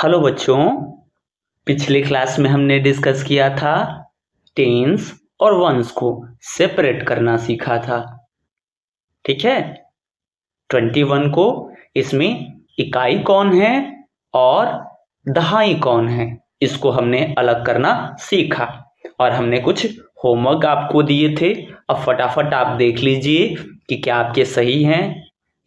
Hello बच्चों, पिछले class में हमने डिस्कस किया था टेंस और वंस को सेपरेट करना सीखा था। ठीक है, 21 को इसमें इकाई कौन है और दहाई कौन है, इसको हमने अलग करना सीखा और हमने कुछ होमवर्क आपको दिए थे। अब फटाफट आप देख लीजिए कि क्या आपके सही हैं।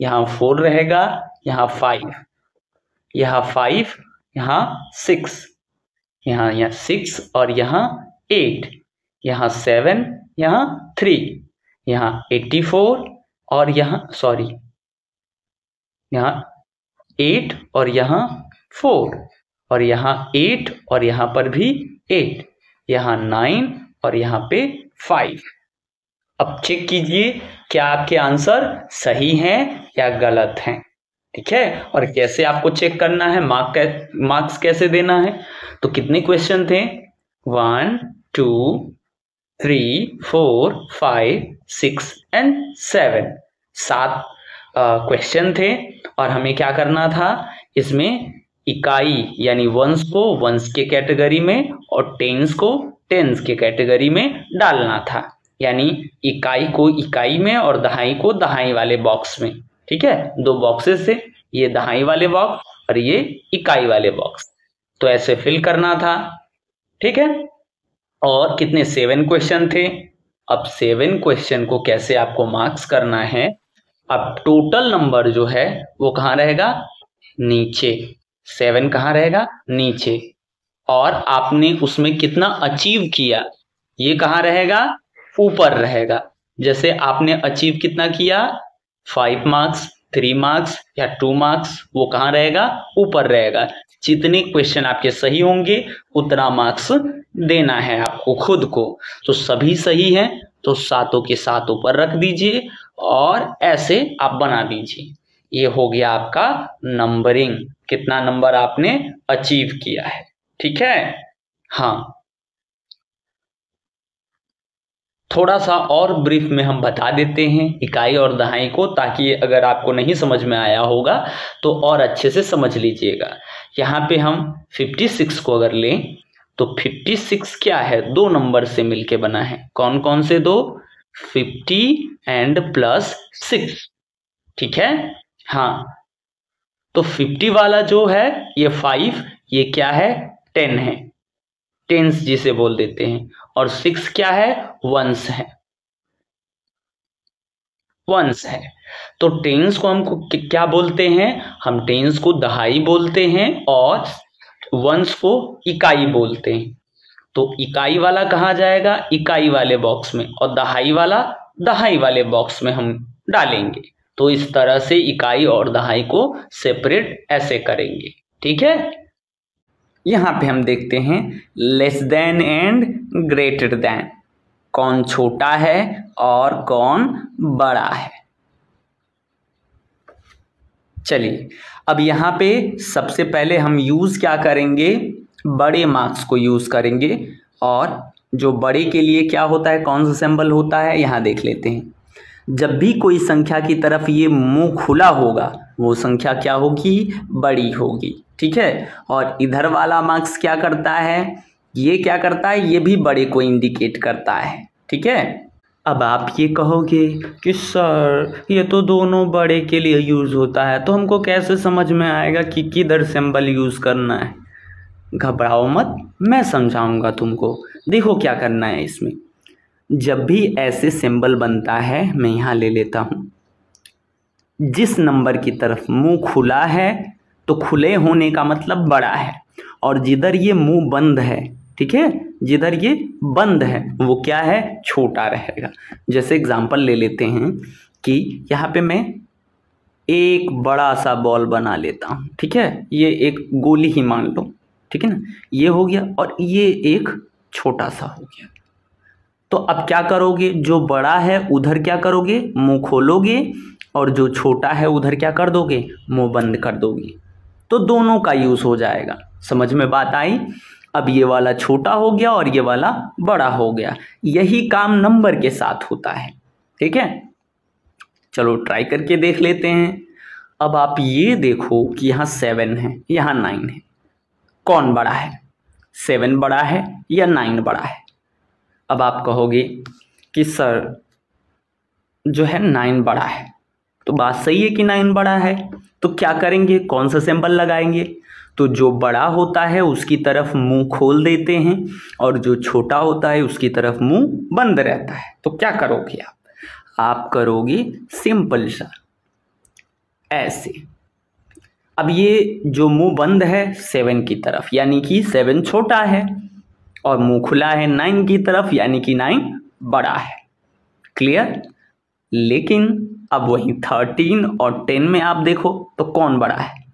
यहाँ 4 रहेगा, यहाँ 5, यहाँ 5, यहाँ 6, यहाँ 6 और यहाँ 8, यहाँ 7, यहाँ 3, यहाँ 84 और यहाँ 8 और यहाँ 4 और यहाँ 8 और यहाँ पर भी 8, यहाँ 9 और यहाँ पे 5। अब चेक कीजिए क्या आपके आंसर सही हैं या गलत हैं। ठीक है, और कैसे आपको चेक करना है, मार्क्स कैसे देना है। तो कितने क्वेश्चन थे? 1 2 3 4 5 6 एंड 7, 7 क्वेश्चन थे और हमें क्या करना था, इसमें इकाई यानी वंस को वंस के कैटेगरी में और टेंस को टेंस के कैटेगरी में डालना था, यानी इकाई को इकाई में और दहाई को दहाई वाले बॉक्स में। ठीक है, 2 बॉक्सेस थे, ये दहाई वाले बॉक्स और ये इकाई वाले बॉक्स, तो ऐसे फिल करना था। ठीक है, और कितने 7 क्वेश्चन थे। अब 7 क्वेश्चन को कैसे आपको मार्क्स करना है, अब टोटल नंबर जो है वो कहाँ रहेगा, नीचे। 7 कहाँ रहेगा, नीचे, और आपने उसमें कितना अचीव किया ये कहाँ रहेगा, ऊपर रहेगा। जैसे आपने अचीव कितना किया, 5 मार्क्स, 3 मार्क्स या 2 मार्क्स, वो कहाँ रहेगा, ऊपर रहेगा। जितने क्वेश्चन आपके सही होंगे उतना मार्क्स देना है आपको खुद को। तो सभी सही हैं तो 7 के 7 ऊपर रख दीजिए और ऐसे आप बना दीजिए। ये हो गया आपका नंबरिंग, कितना नंबर आपने अचीव किया है। ठीक है, हाँ, थोड़ा सा और ब्रीफ में हम बता देते हैं इकाई और दहाई को, ताकि अगर आपको नहीं समझ में आया होगा तो और अच्छे से समझ लीजिएगा। यहाँ पे हम 56 को अगर लें तो 56 क्या है, 2 नंबर से मिलके बना है। कौन कौन से 2? 50 एंड +6। ठीक है, हाँ, तो 50 वाला जो है ये 5, ये क्या है, 10 है, टेंस जिसे बोल देते हैं, और 6 क्या है, वंस है, वंस है। तो टेंस को हम क्या बोलते हैं, हम टेंस को दहाई बोलते हैं और वंस को इकाई बोलते हैं। तो इकाई वाला कहाँ जाएगा, इकाई वाले बॉक्स में, और दहाई वाला दहाई वाले बॉक्स में हम डालेंगे। तो इस तरह से इकाई और दहाई को सेपरेट ऐसे करेंगे। ठीक है, यहाँ पे हम देखते हैं less than and greater than, कौन छोटा है और कौन बड़ा है। चलिए, अब यहाँ पे सबसे पहले हम यूज़ क्या करेंगे, बड़े मार्क्स को यूज़ करेंगे। और जो बड़े के लिए क्या होता है, कौन सा सिंबल होता है, यहाँ देख लेते हैं। जब भी कोई संख्या की तरफ ये मुंह खुला होगा वो संख्या क्या होगी, बड़ी होगी। ठीक है, और इधर वाला मार्क्स क्या करता है, ये क्या करता है, ये भी बड़े को इंडिकेट करता है। ठीक है, अब आप ये कहोगे कि सर ये तो दोनों बड़े के लिए यूज़ होता है, तो हमको कैसे समझ में आएगा कि किधर सिंबल यूज़ करना है। घबराओ मत, मैं समझाऊंगा तुमको। देखो क्या करना है इसमें। जब भी ऐसे सिंबल बनता है, मैं यहाँ ले लेता हूँ, जिस नंबर की तरफ मुंह खुला है तो खुले होने का मतलब बड़ा है, और जिधर ये मुंह बंद है, ठीक है, जिधर ये बंद है वो क्या है, छोटा रहेगा। जैसे एग्जांपल ले लेते हैं कि यहाँ पे मैं एक बड़ा सा बॉल बना लेता हूँ। ठीक है, ये एक गोली ही मान लो, ठीक है ना, ये हो गया और ये एक छोटा सा हो गया। तो अब क्या करोगे, जो बड़ा है उधर क्या करोगे, मुंह खोलोगे, और जो छोटा है उधर क्या कर दोगे, मुंह बंद कर दोगे। तो दोनों का यूज़ हो जाएगा। समझ में बात आई? अब ये वाला छोटा हो गया और ये वाला बड़ा हो गया। यही काम नंबर के साथ होता है। ठीक है, चलो ट्राई करके देख लेते हैं। अब आप ये देखो कि यहाँ 7 है, यहाँ 9 है, कौन बड़ा है, 7 बड़ा है या 9 बड़ा है। अब आप कहोगे कि सर जो है 9 बड़ा है, तो बात सही है कि 9 बड़ा है, तो क्या करेंगे, कौन सा सिंबल लगाएंगे। तो जो बड़ा होता है उसकी तरफ मुंह खोल देते हैं और जो छोटा होता है उसकी तरफ मुंह बंद रहता है। तो क्या करोगे आप करोगे सिंपल सा ऐसे। अब ये जो मुंह बंद है 7 की तरफ, यानी कि 7 छोटा है, और मुंह खुला है 9 की तरफ, यानी कि 9 बड़ा है। क्लियर। लेकिन अब वही 13 और 10 में आप देखो तो कौन बड़ा है।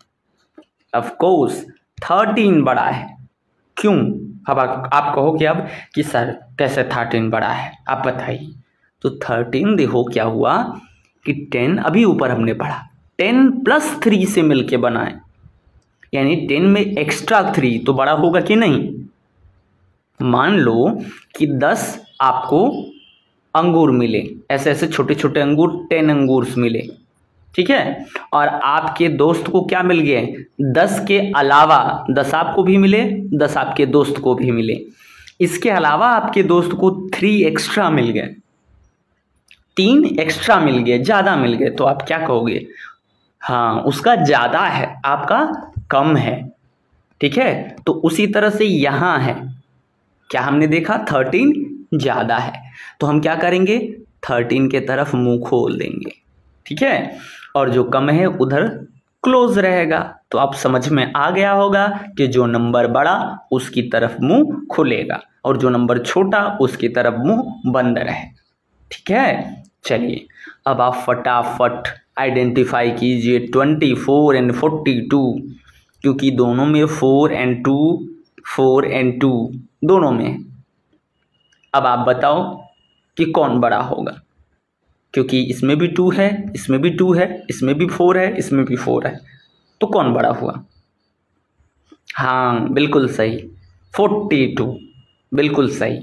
ऑफ कोर्स 13 बड़ा है। क्यों। अब आप कहोगे अब कि सर कैसे 13 बड़ा है, आप बताइए। तो 13 देखो क्या हुआ कि 10 अभी ऊपर हमने पढ़ा 10 + 3 से मिलके बना है, यानी 10 में एक्स्ट्रा 3 तो बड़ा होगा कि नहीं। मान लो कि 10 आपको अंगूर मिले, ऐसे ऐसे छोटे छोटे अंगूर 10 अंगूर मिले, ठीक है। और आपके दोस्त को क्या मिल गए, 10 के अलावा 10 आपको भी मिले, 10 आपके दोस्त को भी मिले। इसके अलावा आपके दोस्त को 3 एक्स्ट्रा मिल गए, 3 एक्स्ट्रा मिल गए, ज़्यादा मिल गए। तो आप क्या कहोगे, हाँ उसका ज़्यादा है आपका कम है, ठीक है। तो उसी तरह से यहाँ है, क्या हमने देखा 13 ज़्यादा है, तो हम क्या करेंगे 13 के तरफ मुंह खोल देंगे, ठीक है। और जो कम है उधर क्लोज रहेगा। तो आप समझ में आ गया होगा कि जो नंबर बड़ा उसकी तरफ मुंह खुलेगा और जो नंबर छोटा उसकी तरफ मुंह बंद रहे, ठीक है। चलिए अब आप फटाफट आइडेंटिफाई कीजिए 24 और 42, क्योंकि दोनों में 4 और 2 दोनों में। अब आप बताओ कि कौन बड़ा होगा, क्योंकि इसमें भी 2 है, इसमें भी 2 है, इसमें भी 4 है, इसमें भी 4 है, तो कौन बड़ा हुआ। हाँ बिल्कुल सही, 42 बिल्कुल सही,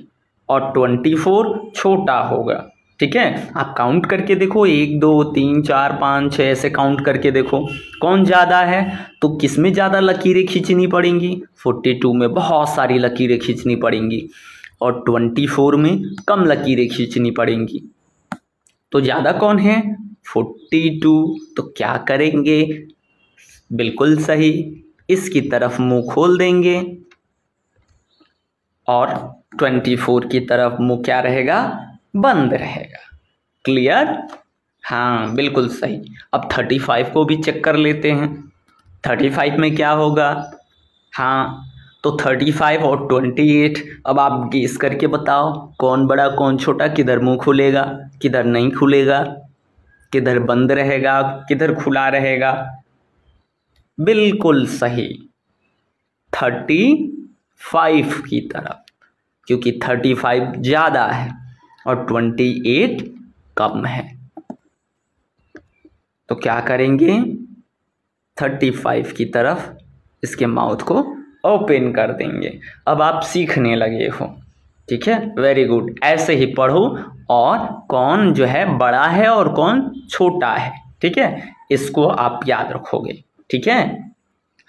और 24 छोटा होगा, ठीक है। आप काउंट करके देखो 1 2 3 4 5 6 ऐसे काउंट करके देखो कौन ज़्यादा है। तो किस में ज़्यादा लकीरें खींचनी पड़ेंगी, 42 में बहुत सारी लकीरें खींचनी पड़ेंगी और 24 में कम लकीरें खींचनी पड़ेंगी। तो ज़्यादा कौन है, 42। तो क्या करेंगे, बिल्कुल सही, इसकी तरफ मुंह खोल देंगे और 24 की तरफ मुंह क्या रहेगा, बंद रहेगा। क्लियर। हाँ बिल्कुल सही। अब 35 को भी चेक कर लेते हैं, 35 में क्या होगा। हाँ तो 35 और 28, अब आप गेस करके बताओ कौन बड़ा कौन छोटा, किधर मुंह खुलेगा किधर नहीं खुलेगा, किधर बंद रहेगा किधर खुला रहेगा। बिल्कुल सही 35 की तरफ, क्योंकि 35 ज़्यादा है और 28 कम है। तो क्या करेंगे 35 की तरफ इसके माउथ को ओपन कर देंगे। अब आप सीखने लगे हो, ठीक है, वेरी गुड। ऐसे ही पढ़ो और कौन जो है बड़ा है और कौन छोटा है, ठीक है, इसको आप याद रखोगे, ठीक है।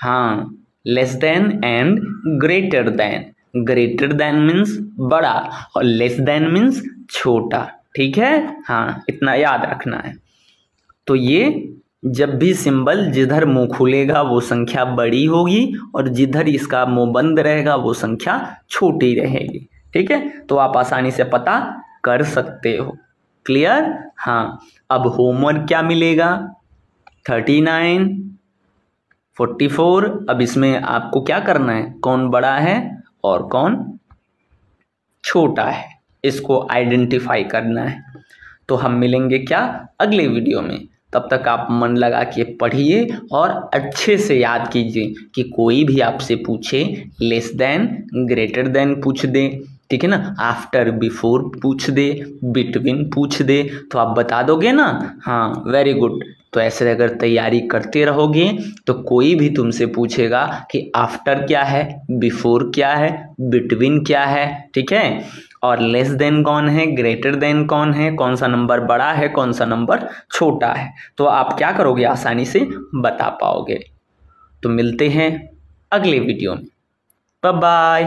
हाँ less than and greater than, greater than means बड़ा और लेस देन मीन्स छोटा, ठीक है। हाँ इतना याद रखना है। तो ये जब भी सिंबल जिधर मुंह खुलेगा वो संख्या बड़ी होगी और जिधर इसका मुंह बंद रहेगा वो संख्या छोटी रहेगी, ठीक है। तो आप आसानी से पता कर सकते हो। क्लियर। हाँ अब होमवर्क क्या मिलेगा, 39 44। अब इसमें आपको क्या करना है, कौन बड़ा है और कौन छोटा है इसको आइडेंटिफाई करना है। तो हम मिलेंगे क्या अगले वीडियो में, तब तक आप मन लगा के पढ़िए और अच्छे से याद कीजिए कि कोई भी आपसे पूछे लेस देन ग्रेटर देन पूछ दे, ठीक है ना, आफ्टर बिफोर पूछ दे, बिटवीन पूछ दे, तो आप बता दोगे ना। हाँ वेरी गुड। तो ऐसे अगर तैयारी करते रहोगे तो कोई भी तुमसे पूछेगा कि आफ्टर क्या है, बिफोर क्या है, बिटवीन क्या है, ठीक है, और लेस देन कौन है, ग्रेटर देन कौन है, कौन सा नंबर बड़ा है कौन सा नंबर छोटा है, तो आप क्या करोगे आसानी से बता पाओगे। तो मिलते हैं अगले वीडियो में। Bye bye.